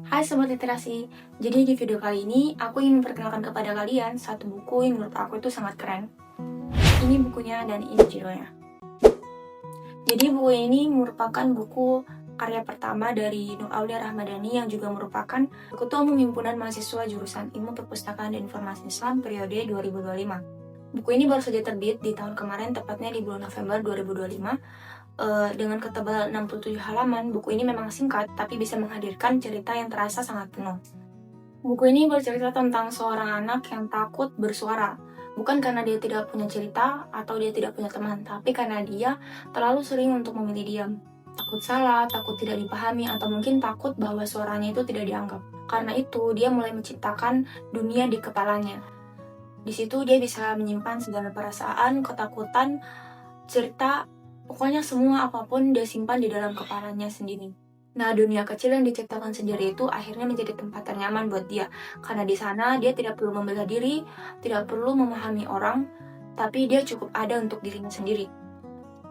Hai Sobat Literasi, jadi di video kali ini aku ingin memperkenalkan kepada kalian satu buku yang menurut aku itu sangat keren. Ini bukunya dan ini judulnya. Jadi buku ini merupakan buku karya pertama dari Nur Aulia Rahmadani yang juga merupakan Ketua Umum Himpunan Mahasiswa Jurusan Ilmu Perpustakaan dan Informasi Islam periode 2025. Buku ini baru saja terbit di tahun kemarin, tepatnya di bulan November 2025. Dengan ketebal 67 halaman, buku ini memang singkat, tapi bisa menghadirkan cerita yang terasa sangat penuh. Buku ini bercerita tentang seorang anak yang takut bersuara. Bukan karena dia tidak punya cerita atau dia tidak punya teman, tapi karena dia terlalu sering untuk memilih diam. Takut salah, takut tidak dipahami, atau mungkin takut bahwa suaranya itu tidak dianggap. Karena itu, dia mulai menciptakan dunia di kepalanya. Di situ dia bisa menyimpan segala perasaan, ketakutan, cerita, pokoknya semua apapun dia simpan di dalam kepalanya sendiri. Nah, dunia kecil yang diciptakan sendiri itu akhirnya menjadi tempat ternyaman buat dia. Karena di sana dia tidak perlu membela diri, tidak perlu memahami orang, tapi dia cukup ada untuk dirinya sendiri.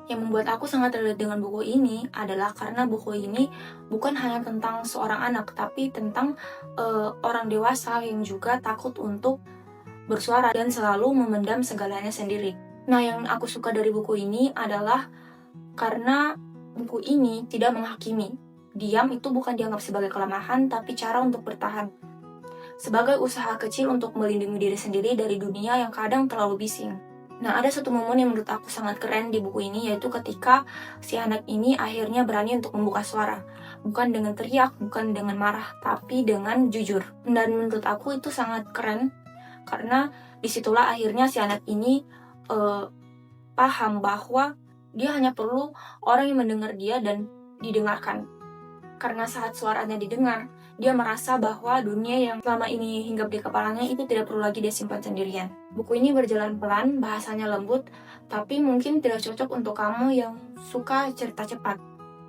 Yang membuat aku sangat relate dengan buku ini adalah karena buku ini bukan hanya tentang seorang anak, tapi tentang orang dewasa yang juga takut untuk bersuara dan selalu memendam segalanya sendiri. Nah, yang aku suka dari buku ini adalah karena buku ini tidak menghakimi. Diam itu bukan dianggap sebagai kelemahan, tapi cara untuk bertahan. Sebagai usaha kecil untuk melindungi diri sendiri dari dunia yang kadang terlalu bising. Nah, ada satu momen yang menurut aku sangat keren di buku ini, yaitu ketika si anak ini akhirnya berani untuk membuka suara. Bukan dengan teriak, bukan dengan marah, tapi dengan jujur. Dan menurut aku itu sangat keren, karena disitulah akhirnya si anak ini paham bahwa dia hanya perlu orang yang mendengar dia dan didengarkan. Karena saat suaranya didengar, dia merasa bahwa dunia yang selama ini hinggap di kepalanya itu tidak perlu lagi dia simpan sendirian. Buku ini berjalan pelan, bahasanya lembut, tapi mungkin tidak cocok untuk kamu yang suka cerita cepat.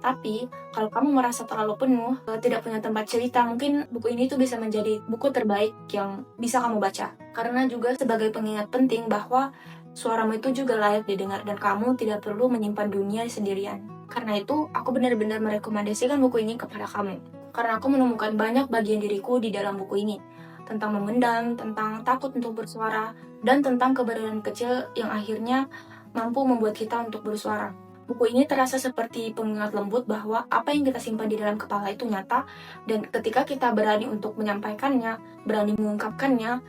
Tapi, kalau kamu merasa terlalu penuh, tidak punya tempat cerita, mungkin buku ini tuh bisa menjadi buku terbaik yang bisa kamu baca. Karena juga sebagai pengingat penting bahwa suaramu itu juga layak didengar dan kamu tidak perlu menyimpan dunia sendirian. Karena itu, aku benar-benar merekomendasikan buku ini kepada kamu. Karena aku menemukan banyak bagian diriku di dalam buku ini. Tentang memendam, tentang takut untuk bersuara, dan tentang keberadaan kecil yang akhirnya mampu membuat kita untuk bersuara. Buku ini terasa seperti pengingat lembut bahwa apa yang kita simpan di dalam kepala itu nyata, dan ketika kita berani untuk menyampaikannya, berani mengungkapkannya,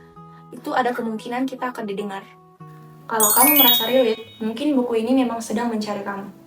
itu ada kemungkinan kita akan didengar. Kalau kamu merasa relate, mungkin buku ini memang sedang mencari kamu.